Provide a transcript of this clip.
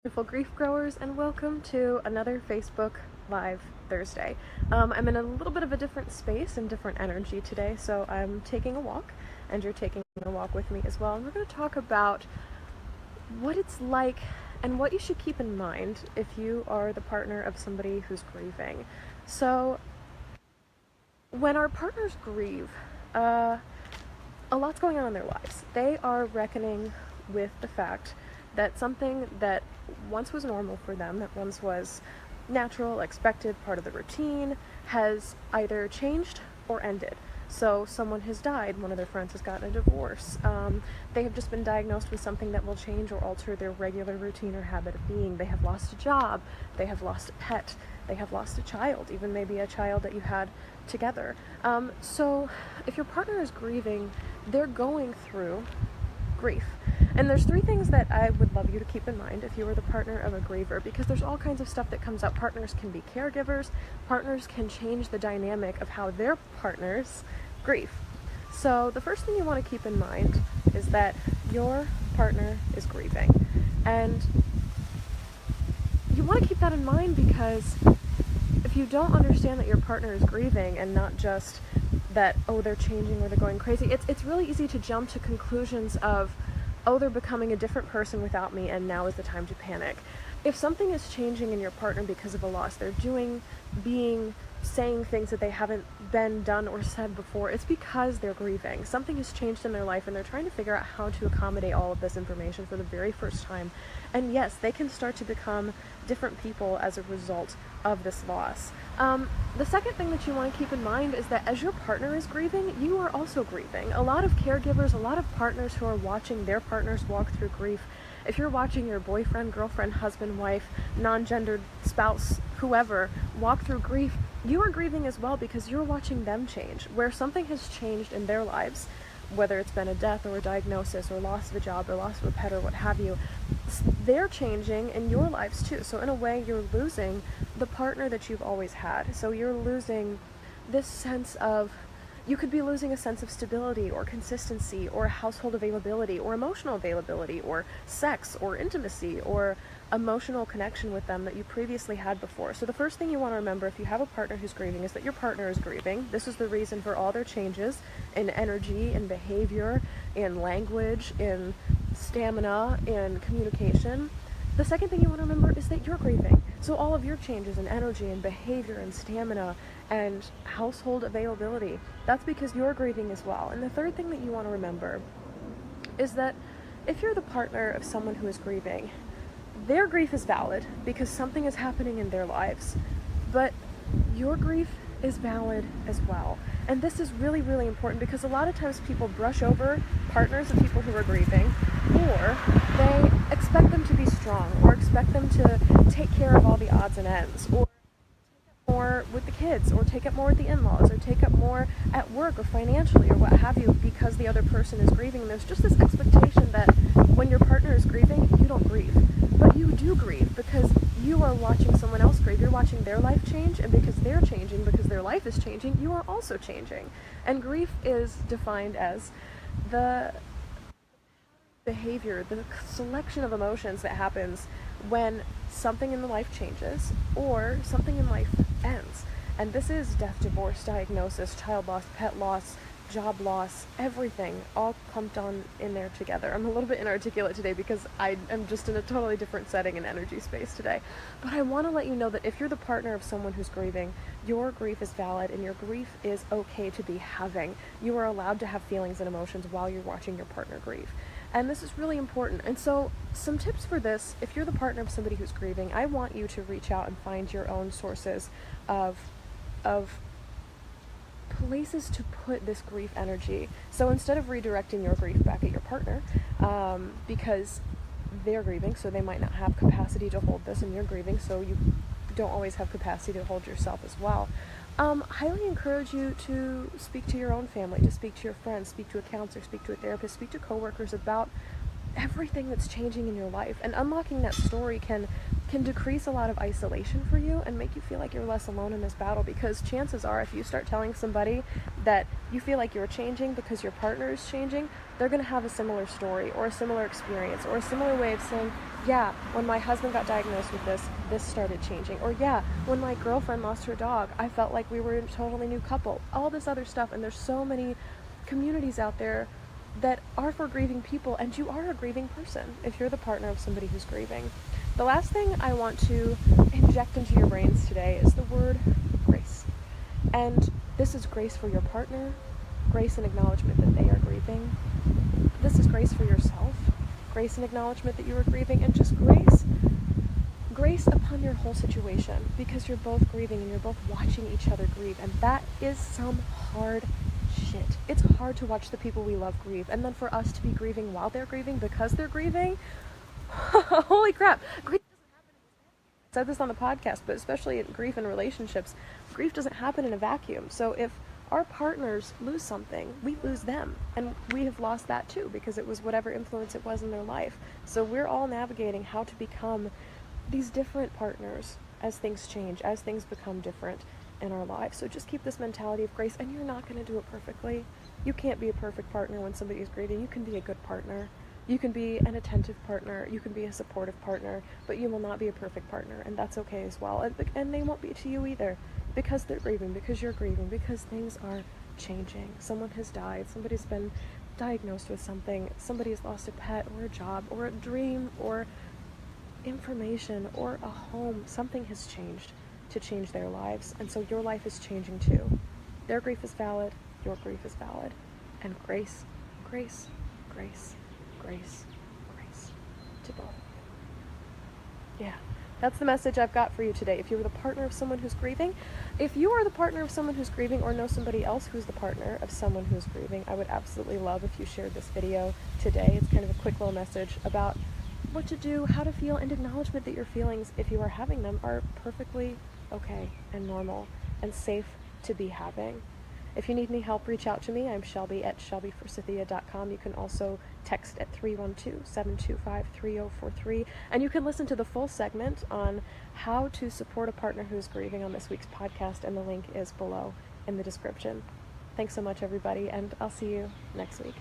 Beautiful grief growers, and welcome to another Facebook Live Thursday. I'm in a little bit of a different space and different energy today, so I'm taking a walk, and you're taking a walk with me as well. And we're going to talk about what it's like and what you should keep in mind if you are the partner of somebody who's grieving. So, when our partners grieve, a lot's going on in their lives. They are reckoning with the fact that something that once was normal for them, that once was natural, expected, part of the routine, has either changed or ended. So someone has died, one of their friends has gotten a divorce, they have just been diagnosed with something that will change or alter their regular routine or habit of being. They have lost a job, they have lost a pet, they have lost a child, even maybe a child that you had together. So if your partner is grieving, they're going through grief. And there's three things that I would love you to keep in mind if you are the partner of a griever, because there's all kinds of stuff that comes up. Partners can be caregivers. Partners can change the dynamic of how their partners grieve. So the first thing you want to keep in mind is that your partner is grieving. And you want to keep that in mind because if you don't understand that your partner is grieving and not just that, oh, they're changing or they're going crazy, it's really easy to jump to conclusions of, oh, they're becoming a different person without me and now is the time to panic. If something is changing in your partner because of a loss, they're doing, being, saying things that they haven't been done or said before, it's because they're grieving. Something has changed in their life and they're trying to figure out how to accommodate all of this information for the very first time. And yes, they can start to become different people as a result of this loss. The second thing that you want to keep in mind is that as your partner is grieving, you are also grieving. A lot of caregivers, a lot of partners who are watching their partners walk through grief, if you're watching your boyfriend, girlfriend, husband, wife, non-gendered spouse, whoever, walk through grief, you are grieving as well because you're watching them change. Where something has changed in their lives, whether it's been a death or a diagnosis or loss of a job or loss of a pet or what have you, they're changing in your lives too. So in a way, you're losing the partner that you've always had. So you're losing this sense of, you could be losing a sense of stability or consistency or household availability or emotional availability or sex or intimacy or emotional connection with them that you previously had before. So the first thing you want to remember if you have a partner who's grieving is that your partner is grieving. This is the reason for all their changes in energy, in behavior, in language, in stamina, in communication. The second thing you want to remember is that you're grieving. So all of your changes in energy and behavior and stamina and household availability, that's because you're grieving as well. And the third thing that you want to remember is that if you're the partner of someone who is grieving, their grief is valid because something is happening in their lives, but your grief is valid as well. And this is really, really important because a lot of times people brush over partners of people who are grieving, or they expect them to be strong, or expect them to take care of all the odds and ends, or more with the kids, or take up more with the in-laws, or take up more at work or financially or what have you because the other person is grieving. There's just this expectation that when your partner is grieving, you don't grieve. But you do grieve because you are watching someone else grieve. You're watching their life change, and because they're changing, because their life is changing, you are also changing. And grief is defined as the behavior, the selection of emotions that happens when something in the life changes or something in life ends. And this is death, divorce, diagnosis, child loss, pet loss, job loss, everything all clumped on in there together. I'm a little bit inarticulate today because I am just in a totally different setting and energy space today. But I want to let you know that if you're the partner of someone who's grieving, your grief is valid and your grief is okay to be having. You are allowed to have feelings and emotions while you're watching your partner grieve. And this is really important. And so some tips for this, if you're the partner of somebody who's grieving, I want you to reach out and find your own sources of places to put this grief energy. So instead of redirecting your grief back at your partner, because they're grieving, so they might not have capacity to hold this, and you're grieving, so you don't always have capacity to hold yourself as well. Highly encourage you to speak to your own family, to speak to your friends, speak to a counselor, speak to a therapist, speak to coworkers about everything that's changing in your life. And unlocking that story can decrease a lot of isolation for you and make you feel like you're less alone in this battle, because chances are if you start telling somebody that you feel like you're changing because your partner is changing, they're going to have a similar story or a similar experience or a similar way of saying, yeah, when my husband got diagnosed with this started changing. Or yeah, when my girlfriend lost her dog, I felt like we were a totally new couple. All this other stuff, and there's so many communities out there that are for grieving people, and you are a grieving person if you're the partner of somebody who's grieving. The last thing I want to inject into your brains today is the word grace. And this is grace for your partner, grace and acknowledgement that they are grieving. This is grace for yourself, grace and acknowledgement that you are grieving, and just grace upon your whole situation, because you're both grieving and you're both watching each other grieve, and that is some hard shit. It's hard to watch the people we love grieve, and then for us to be grieving while they're grieving because they're grieving. Holy crap. Grief doesn't happen in a vacuum. I said this on the podcast, but especially in grief in relationships, grief doesn't happen in a vacuum. So if our partners lose something, we lose them, and we have lost that too, because it was whatever influence it was in their life. So we're all navigating how to become these different partners as things change, as things become different in our lives. So just keep this mentality of grace, and you're not going to do it perfectly. You can't be a perfect partner when somebody is grieving. You can be a good partner. You can be an attentive partner. You can be a supportive partner, but you will not be a perfect partner, and that's okay as well. And they won't be to you either, because they're grieving, because you're grieving, because things are changing. Someone has died. Somebody's been diagnosed with something. Somebody has lost a pet or a job or a dream or information or a home. Something has changed to change their lives, and so your life is changing too. Their grief is valid, your grief is valid, and grace, grace, grace, grace, grace to both. Yeah, that's the message I've got for you today. If you're the partner of someone who's grieving, if you are the partner of someone who's grieving, or know somebody else who's the partner of someone who's grieving, I would absolutely love if you shared this video today. It's kind of a quick little message about what to do, how to feel, and acknowledgement that your feelings, if you are having them, are perfectly okay and normal and safe to be having. If you need any help, reach out to me. I'm Shelby at shelbyforsythia.com. You can also text at 312-725-3043. And you can listen to the full segment on how to support a partner who's grieving on this week's podcast, and the link is below in the description. Thanks so much, everybody, and I'll see you next week.